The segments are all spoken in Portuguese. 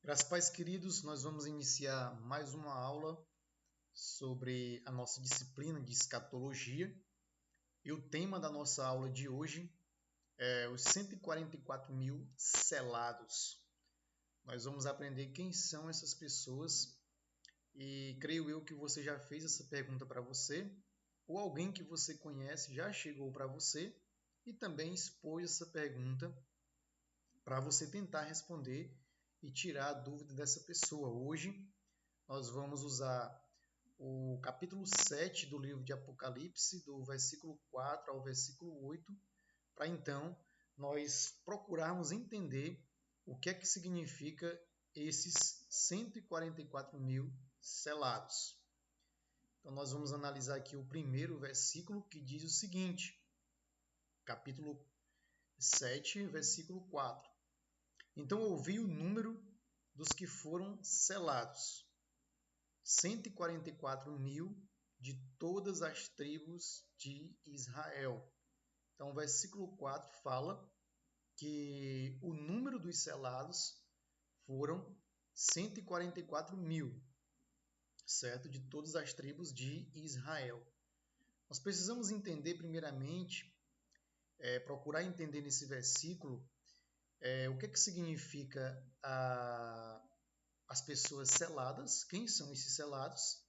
Graças a paz, queridos, nós vamos iniciar mais uma aula sobre a nossa disciplina de escatologia. E o tema da nossa aula de hoje é os 144 mil selados. Nós vamos aprender quem são essas pessoas e creio eu que você já fez essa pergunta para você, ou alguém que você conhece já chegou para você e também expôs essa pergunta para você tentar responder e tirar a dúvida dessa pessoa. Hoje nós vamos usar o capítulo 7 do livro de Apocalipse, do versículo 4 ao versículo 8, para então nós procurarmos entender o que é que significa esses 144 mil selados. Então nós vamos analisar aqui o primeiro versículo que diz o seguinte, capítulo 7, versículo 4. Então ouvi o número dos que foram selados, 144 mil de todas as tribos de Israel. Então, o versículo 4 fala que o número dos selados foram 144 mil, certo? De todas as tribos de Israel. Nós precisamos entender, primeiramente, procurar entender nesse versículo o que significa as pessoas seladas, quem são esses selados,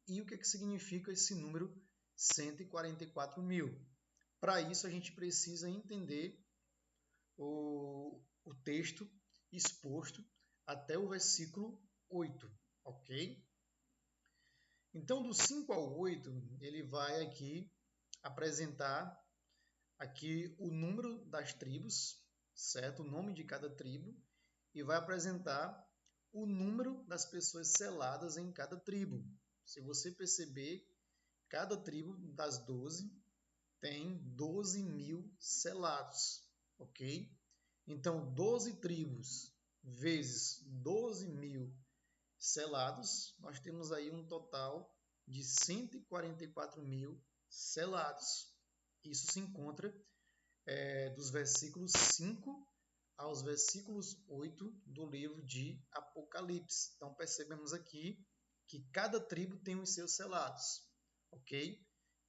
e o que significa esse número 144 mil. Para isso, a gente precisa entender o texto exposto até o versículo 8, ok? Então, do 5 ao 8, ele vai aqui apresentar aqui o número das tribos, certo? O nome de cada tribo, e vai apresentar o número das pessoas seladas em cada tribo. Se você perceber, cada tribo das 12 tem 12 mil selados, ok? Então, 12 tribos vezes 12 mil selados, nós temos aí um total de 144 mil selados. Isso se encontra dos versículos 5 aos versículos 8 do livro de Apocalipse. Então, percebemos aqui que cada tribo tem os seus selados, ok?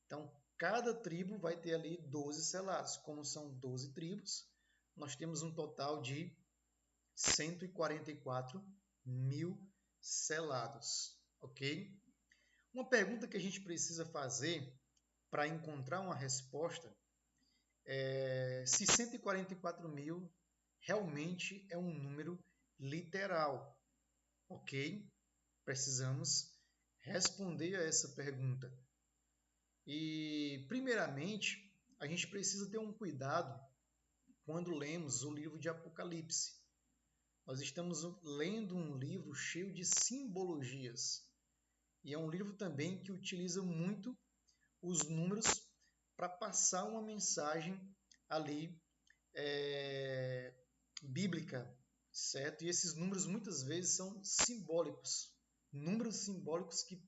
Então, cada tribo vai ter ali 12 selados. Como são 12 tribos, nós temos um total de 144 mil selados, ok? Uma pergunta que a gente precisa fazer para encontrar uma resposta é se 144 mil realmente é um número literal, ok? Precisamos responder a essa pergunta. E, primeiramente, a gente precisa ter um cuidado quando lemos o livro de Apocalipse. Nós estamos lendo um livro cheio de simbologias. E é um livro também que utiliza muito os números para passar uma mensagem ali bíblica, certo? E esses números muitas vezes são simbólicos, números simbólicos que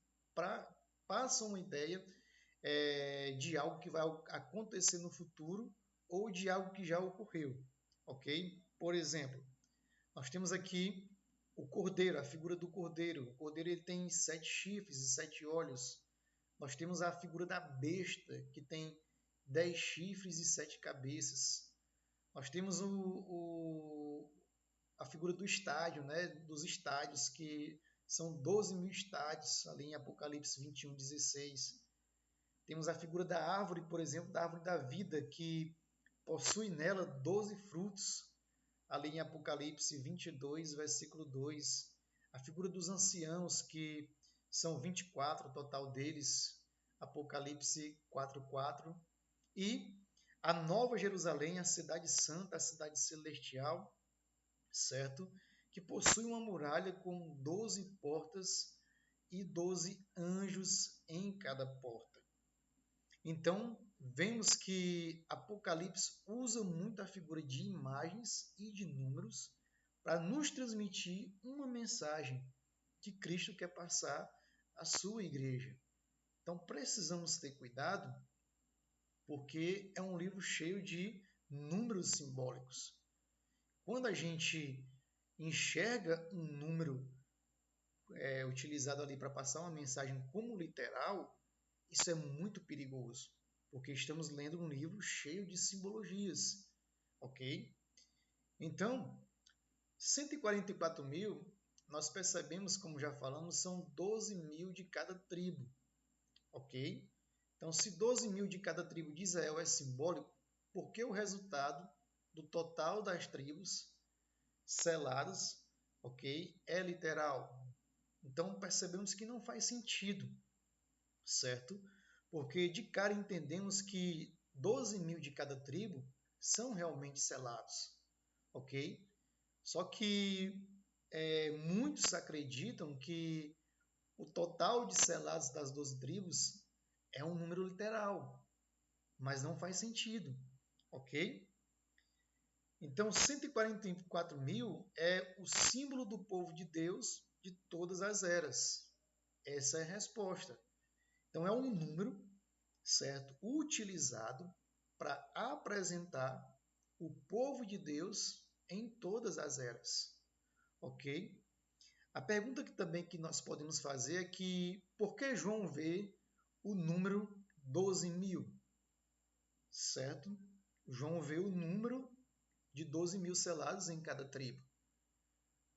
passam uma ideia de algo que vai acontecer no futuro ou de algo que já ocorreu, ok? Por exemplo, nós temos aqui o cordeiro, a figura do cordeiro. O cordeiro ele tem 7 chifres e 7 olhos. Nós temos a figura da besta, que tem 10 chifres e 7 cabeças. Nós temos a figura do estádio, né? Dos estádios, que são 12 mil estádios, ali em Apocalipse 21:16. Temos a figura da árvore, por exemplo, da árvore da vida, que possui nela 12 frutos, ali em Apocalipse 22, versículo 2. A figura dos anciãos, que são 24, o total deles, Apocalipse 4:4. E a Nova Jerusalém, a cidade santa, a cidade celestial, certo? Que possui uma muralha com 12 portas e 12 anjos em cada porta. Então, vemos que Apocalipse usa muito a figura de imagens e de números para nos transmitir uma mensagem que Cristo quer passar à sua igreja. Então, precisamos ter cuidado, porque é um livro cheio de números simbólicos. Quando a gente enxerga um número utilizado ali para passar uma mensagem como literal, isso é muito perigoso, porque estamos lendo um livro cheio de simbologias, ok? Então, 144 mil, nós percebemos, como já falamos, são 12 mil de cada tribo, ok? Então, se 12 mil de cada tribo de Israel é simbólico, por que o resultado do total das tribos seladas, ok, é literal? Então, percebemos que não faz sentido, certo? Porque de cara entendemos que 12 mil de cada tribo são realmente selados, ok? Só que muitos acreditam que o total de selados das 12 tribos é um número literal, mas não faz sentido, ok? Então, 144 mil é o símbolo do povo de Deus de todas as eras. Essa é a resposta. Então, é um número, certo, utilizado para apresentar o povo de Deus em todas as eras, ok? A pergunta que também que nós podemos fazer é que por que João vê o número 12 mil, certo? João vê o número de 12 mil selados em cada tribo.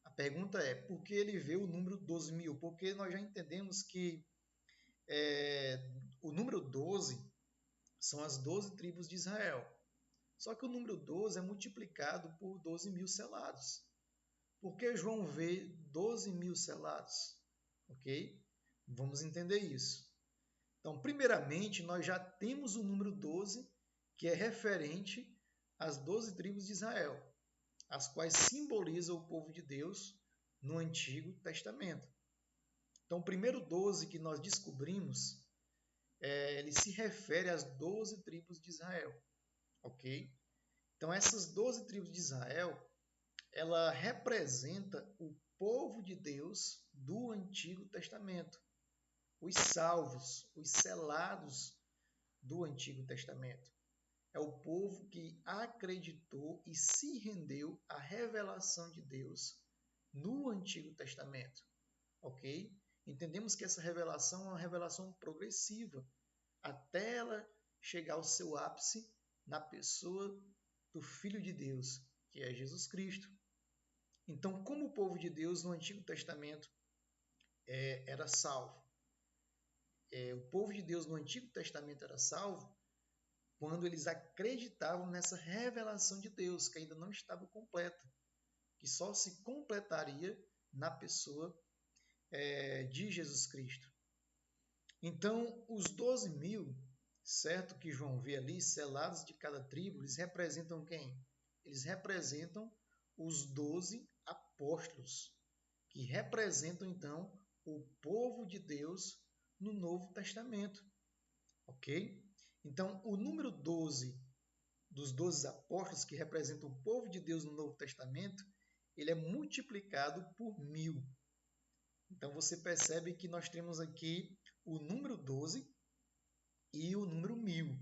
A pergunta é, por que ele vê o número 12 mil? Porque nós já entendemos que o número 12 são as 12 tribos de Israel. Só que o número 12 é multiplicado por 12 mil selados. Por que João vê 12 mil selados? Ok? Vamos entender isso. Então, primeiramente, nós já temos o número 12, que é referente às 12 tribos de Israel, as quais simbolizam o povo de Deus no Antigo Testamento. Então, o primeiro 12 que nós descobrimos, ele se refere às 12 tribos de Israel, ok? Então, essas 12 tribos de Israel, ela representa o povo de Deus do Antigo Testamento, os salvos, os selados do Antigo Testamento. É o povo que acreditou e se rendeu à revelação de Deus no Antigo Testamento, ok? Entendemos que essa revelação é uma revelação progressiva, até ela chegar ao seu ápice na pessoa do Filho de Deus, que é Jesus Cristo. Então, como o povo de Deus no Antigo Testamento era salvo? O povo de Deus no Antigo Testamento era salvo quando eles acreditavam nessa revelação de Deus, que ainda não estava completa, que só se completaria na pessoa de Jesus Cristo. Então, os 12 mil, certo, que João vê ali, selados de cada tribo, eles representam quem? Eles representam os 12 apóstolos, que representam, então, o povo de Deus no Novo Testamento, ok? Então, o número 12 dos 12 apóstolos, que representam o povo de Deus no Novo Testamento, ele é multiplicado por 1000. Então, você percebe que nós temos aqui o número 12 e o número 1000,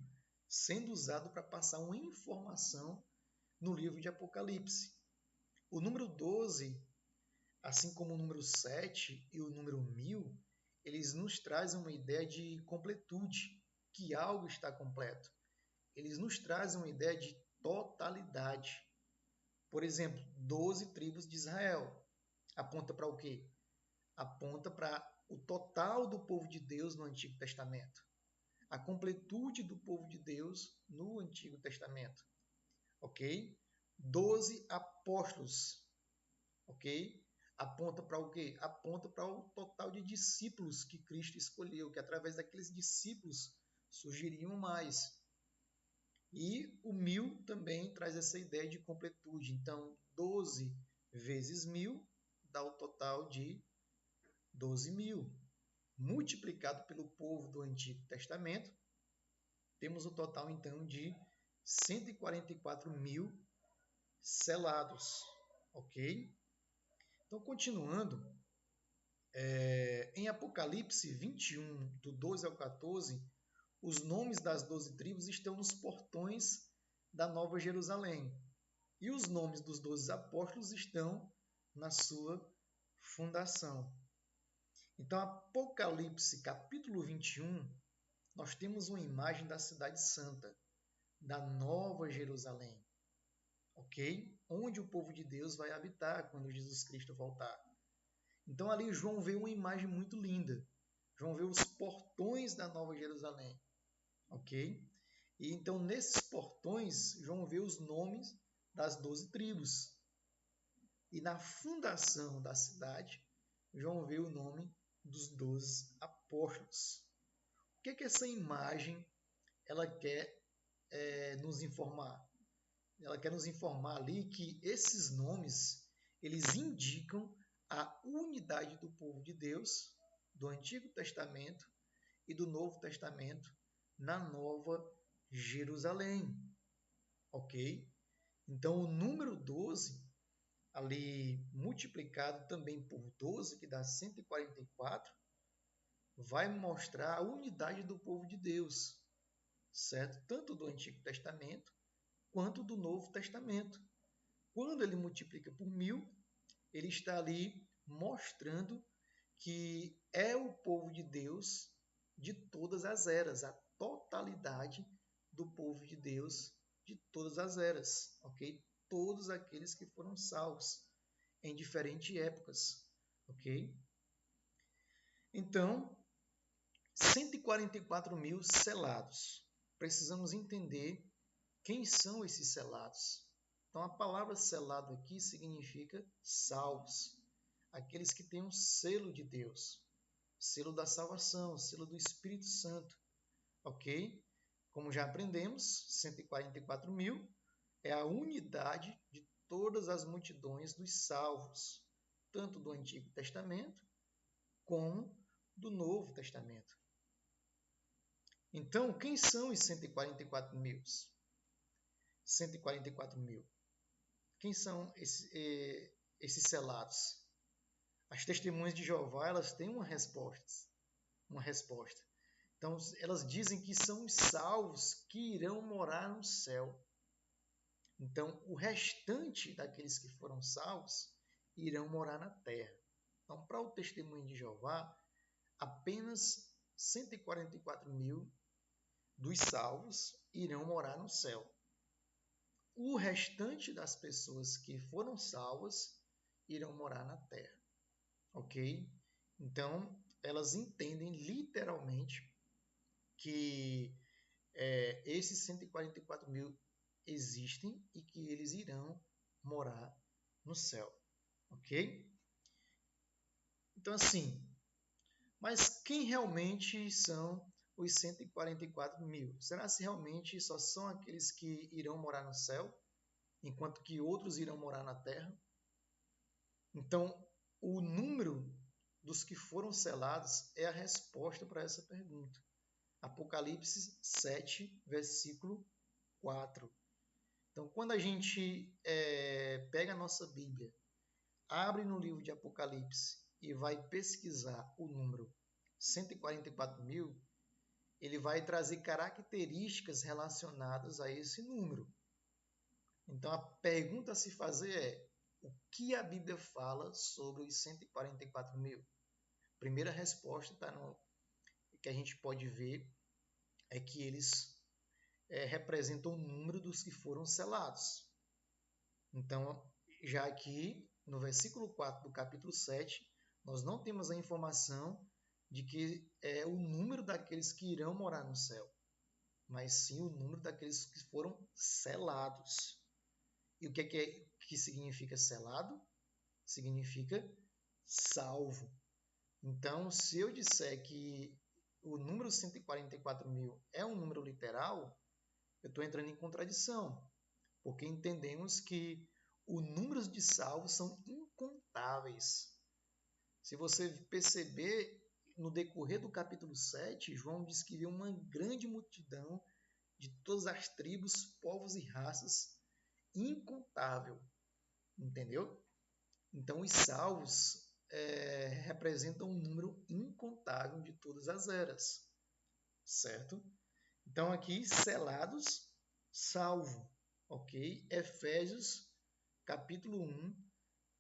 sendo usado para passar uma informação no livro de Apocalipse. O número 12, assim como o número 7 e o número 1000, eles nos trazem uma ideia de completude, que algo está completo. Eles nos trazem uma ideia de totalidade. Por exemplo, 12 tribos de Israel. Aponta para o quê? Aponta para o total do povo de Deus no Antigo Testamento. A completude do povo de Deus no Antigo Testamento. Ok? 12 apóstolos. Ok? Aponta para o quê? Aponta para o total de discípulos que Cristo escolheu, que através daqueles discípulos surgiriam mais. E o 1000 também traz essa ideia de completude. Então, 12 vezes 1000 dá o total de 12 mil. Multiplicado pelo povo do Antigo Testamento, temos o total, então, de 144 mil selados. Ok? Então, continuando, em Apocalipse 21, do 12 ao 14, os nomes das 12 tribos estão nos portões da Nova Jerusalém. E os nomes dos 12 apóstolos estão na sua fundação. Então, Apocalipse, capítulo 21, nós temos uma imagem da cidade santa, da Nova Jerusalém, ok? Onde o povo de Deus vai habitar quando Jesus Cristo voltar. Então, ali João vê uma imagem muito linda. João vê os portões da Nova Jerusalém, ok? E então, nesses portões, João vê os nomes das 12 tribos. E na fundação da cidade, João vê o nome dos 12 apóstolos. O que essa imagem ela quer nos informar? Ela quer nos informar ali que esses nomes eles indicam a unidade do povo de Deus do Antigo Testamento e do Novo Testamento na Nova Jerusalém. Ok? Então, o número 12, ali multiplicado também por 12, que dá 144, vai mostrar a unidade do povo de Deus, certo? Tanto do Antigo Testamento quanto do Novo Testamento. Quando ele multiplica por 1000, ele está ali mostrando que é o povo de Deus de todas as eras, a totalidade do povo de Deus de todas as eras, ok? Todos aqueles que foram salvos em diferentes épocas, ok? Então, 144.000 selados. Precisamos entender quem são esses selados. Então, a palavra selado aqui significa salvos, aqueles que têm um selo de Deus, selo da salvação, selo do Espírito Santo, ok? Como já aprendemos, 144.000 é a unidade de todas as multidões dos salvos, tanto do Antigo Testamento como do Novo Testamento. Então, quem são os 144 mil? 144 mil. Quem são esses selados? As testemunhas de Jeová, elas têm uma resposta. Então, elas dizem que são os salvos que irão morar no céu. Então, o restante daqueles que foram salvos irão morar na terra. Então, para o testemunho de Jeová, apenas 144.000 dos salvos irão morar no céu. O restante das pessoas que foram salvas irão morar na terra. Ok? Então, elas entendem literalmente que esses 144.000 existem e que eles irão morar no céu. Ok? Então, assim, mas quem realmente são os 144.000? Será se realmente só são aqueles que irão morar no céu, enquanto que outros irão morar na terra? Então, o número dos que foram selados é a resposta para essa pergunta. Apocalipse 7, versículo 4. Então, quando a gente pega a nossa Bíblia, abre no livro de Apocalipse e vai pesquisar o número 144.000, ele vai trazer características relacionadas a esse número. Então, a pergunta a se fazer é: o que a Bíblia fala sobre os 144.000? Primeira resposta que a gente pode ver é que eles representam o número dos que foram selados. Então, já aqui no versículo 4 do capítulo 7, nós não temos a informação de que é o número daqueles que irão morar no céu, mas sim o número daqueles que foram selados. E o que significa selado? Significa salvo. Então, se eu disser que o número 144.000 é um número literal, eu estou entrando em contradição, porque entendemos que os números de salvos são incontáveis. Se você perceber, no decorrer do capítulo 7, João diz que viu uma grande multidão de todas as tribos, povos e raças, incontável. Entendeu? Então, os salvos representam um número incontável de todas as eras. Certo? Então, aqui, selados, salvo. Ok? Efésios, capítulo 1,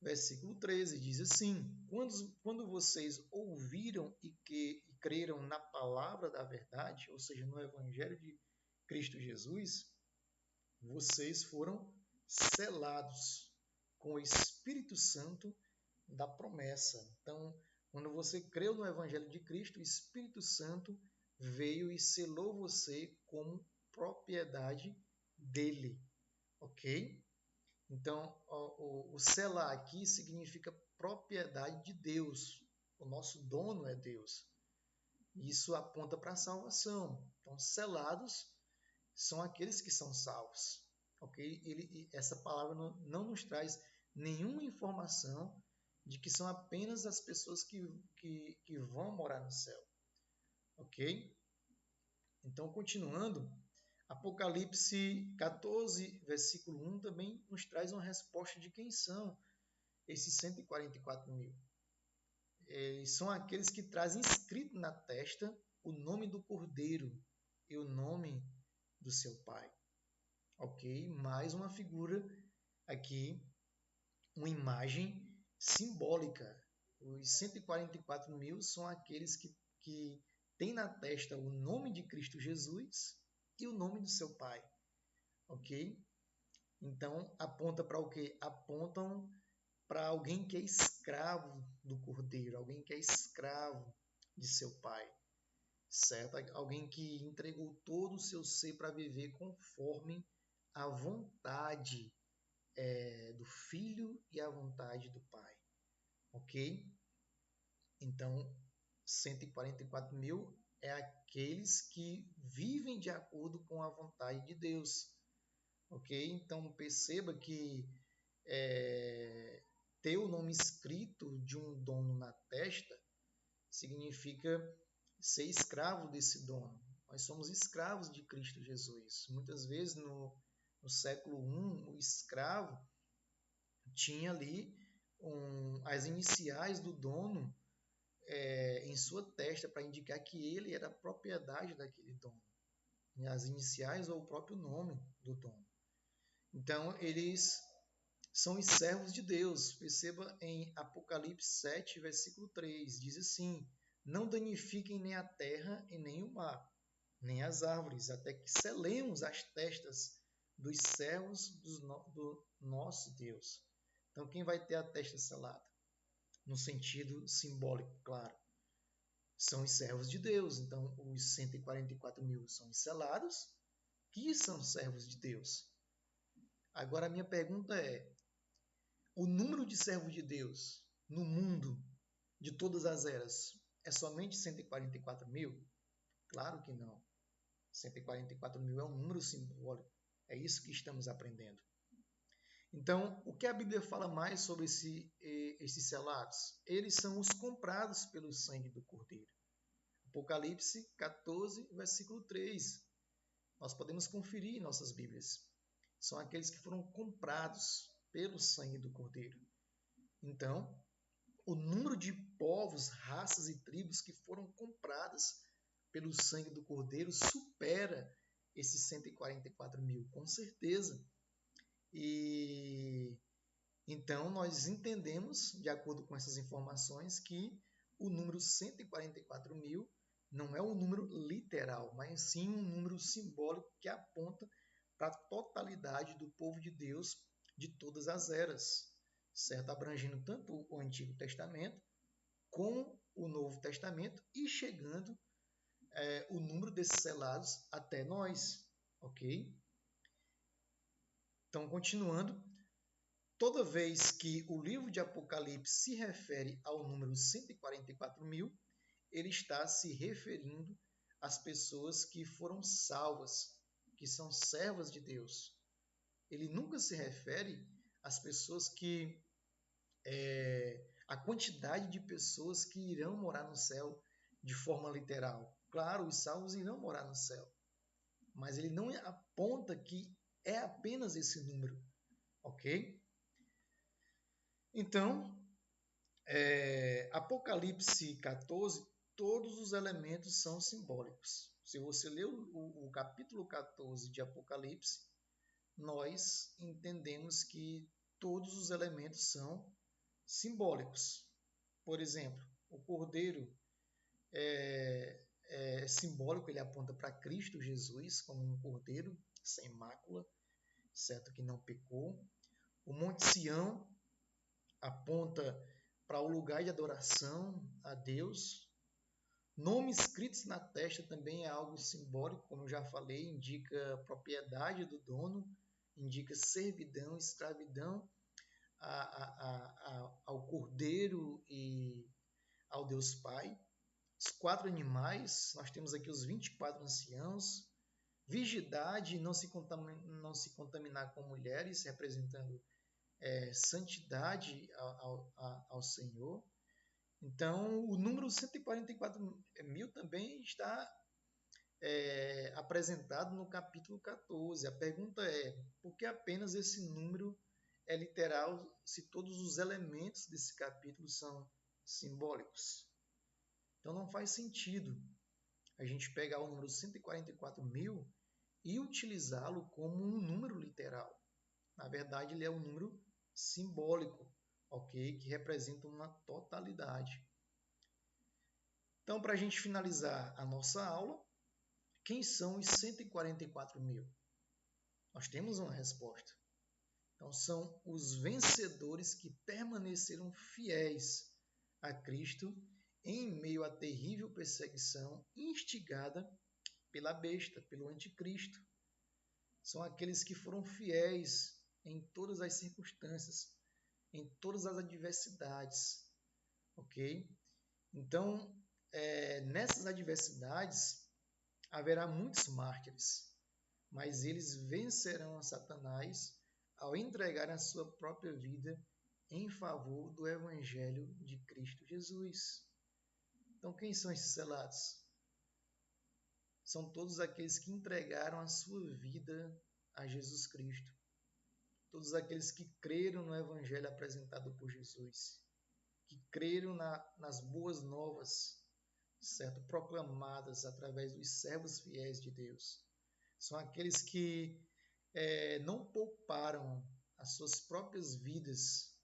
versículo 13, diz assim: quando vocês ouviram e creram na palavra da verdade, ou seja, no Evangelho de Cristo Jesus, vocês foram selados com o Espírito Santo da promessa. Então, quando você creu no Evangelho de Cristo, o Espírito Santo veio e selou você como propriedade dele, ok? Então, o selar aqui significa propriedade de Deus. O nosso dono é Deus. Isso aponta para a salvação. Então, selados são aqueles que são salvos. Ok? Essa palavra não nos traz nenhuma informação de que são apenas as pessoas que vão morar no céu. Ok? Então, continuando, Apocalipse 14, versículo 1 também nos traz uma resposta de quem são esses 144 mil. São aqueles que trazem escrito na testa o nome do Cordeiro e o nome do seu Pai. Ok? Mais uma figura aqui, uma imagem simbólica. Os 144 mil são aqueles que têm na testa o nome de Cristo Jesus e o nome do seu Pai. Ok? Então, aponta para o quê? Apontam para alguém que é escravo do Cordeiro, alguém que é escravo de seu Pai, certo? Alguém que entregou todo o seu ser para viver conforme a vontade do Filho e a vontade do Pai, ok? Então, 144 mil é aqueles que vivem de acordo com a vontade de Deus, ok? Então, perceba que ter o nome escrito de um dono na testa significa ser escravo desse dono. Nós somos escravos de Cristo Jesus. Muitas vezes no século I, o escravo tinha ali as iniciais do dono em sua testa para indicar que ele era propriedade daquele dono. As iniciais ou o próprio nome do dono. Então, eles são os servos de Deus. Perceba em Apocalipse 7, versículo 3, diz assim: não danifiquem nem a terra e nem o mar, nem as árvores, até que selemos as testas dos servos do nosso Deus. Então, quem vai ter a testa selada? No sentido simbólico, claro. São os servos de Deus. Então, os 144 mil são os selados, que são servos de Deus. Agora, a minha pergunta é: o número de servos de Deus no mundo de todas as eras é somente 144 mil? Claro que não. 144 mil é um número simbólico. É isso que estamos aprendendo. Então, o que a Bíblia fala mais sobre esses selados? Eles são os comprados pelo sangue do Cordeiro. Apocalipse 14, versículo 3. Nós podemos conferir em nossas Bíblias. São aqueles que foram comprados pelo sangue do Cordeiro. Então, o número de povos, raças e tribos que foram compradas pelo sangue do Cordeiro supera esses 144 mil, com certeza. E então nós entendemos, de acordo com essas informações, que o número 144 mil não é um número literal, mas sim um número simbólico que aponta para a totalidade do povo de Deus de todas as eras, certo? Abrangendo tanto o Antigo Testamento como o Novo Testamento e chegando o número desses selados até nós, ok? Então, continuando, toda vez que o livro de Apocalipse se refere ao número 144 mil, ele está se referindo às pessoas que foram salvas, que são servas de Deus. Ele nunca se refere às pessoas que a quantidade de pessoas que irão morar no céu de forma literal. Claro, os salvos irão morar no céu, mas ele não aponta que é apenas esse número, ok? Então, Apocalipse 14, todos os elementos são simbólicos. Se você ler o capítulo 14 de Apocalipse, nós entendemos que todos os elementos são simbólicos. Por exemplo, o cordeiro é simbólico, ele aponta para Cristo Jesus como um cordeiro sem mácula, certo? Que não pecou. O Monte Sião aponta para o lugar de adoração a Deus. Nomes escritos na testa também é algo simbólico, como eu já falei, indica propriedade do dono, indica servidão, escravidão ao Cordeiro e ao Deus Pai. Os 4 animais, nós temos aqui os 24 anciãos. Virgindade, não se contaminar com mulheres, representando santidade ao Senhor. Então, o número 144.000 também está apresentado no capítulo 14. A pergunta é, por que apenas esse número é literal se todos os elementos desse capítulo são simbólicos? Então, não faz sentido a gente pegar o número 144.000 e utilizá-lo como um número literal. Na verdade, ele é um número simbólico, ok? Que representa uma totalidade. Então, para a gente finalizar a nossa aula, quem são os 144.000? Nós temos uma resposta. Então, são os vencedores que permaneceram fiéis a Cristo em meio à terrível perseguição instigada pela besta, pelo anticristo. São aqueles que foram fiéis em todas as circunstâncias, em todas as adversidades, ok? Então, nessas adversidades, haverá muitos mártires, mas eles vencerão a Satanás ao entregar a sua própria vida em favor do Evangelho de Cristo Jesus. Então, quem são esses selados? São todos aqueles que entregaram a sua vida a Jesus Cristo. Todos aqueles que creram no Evangelho apresentado por Jesus, que creram nas boas novas, certo? Proclamadas através dos servos fiéis de Deus. São aqueles que não pouparam as suas próprias vidas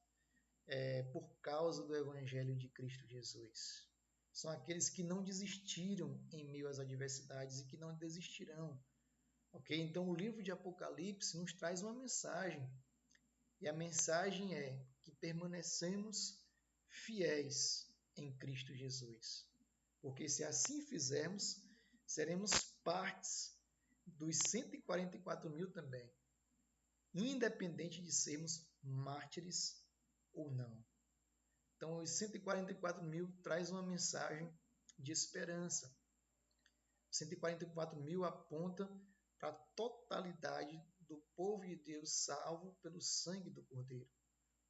por causa do Evangelho de Cristo Jesus. São aqueles que não desistiram em meio às adversidades e que não desistirão. Ok? Então, o livro de Apocalipse nos traz uma mensagem. E a mensagem é que permanecemos fiéis em Cristo Jesus. Porque se assim fizermos, seremos partes dos 144.000 também, independente de sermos mártires ou não. Então, os 144.000 traz uma mensagem de esperança. 144.000 aponta para a totalidade do povo de Deus salvo pelo sangue do Cordeiro.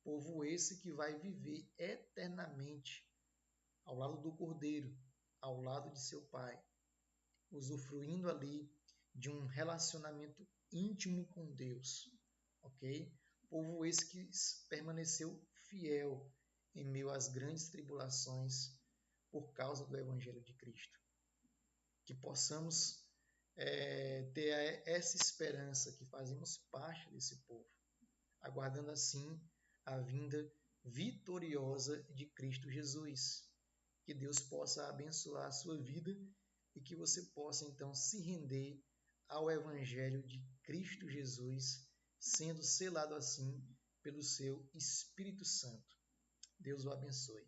Povo esse que vai viver eternamente ao lado do Cordeiro, ao lado de seu Pai, usufruindo ali de um relacionamento íntimo com Deus, ok? Povo esse que permaneceu fiel em meio às grandes tribulações por causa do Evangelho de Cristo. Que possamos ter essa esperança que fazemos parte desse povo, aguardando assim a vinda vitoriosa de Cristo Jesus. Que Deus possa abençoar a sua vida e que você possa então se render ao Evangelho de Cristo Jesus, sendo selado assim pelo seu Espírito Santo. Deus o abençoe.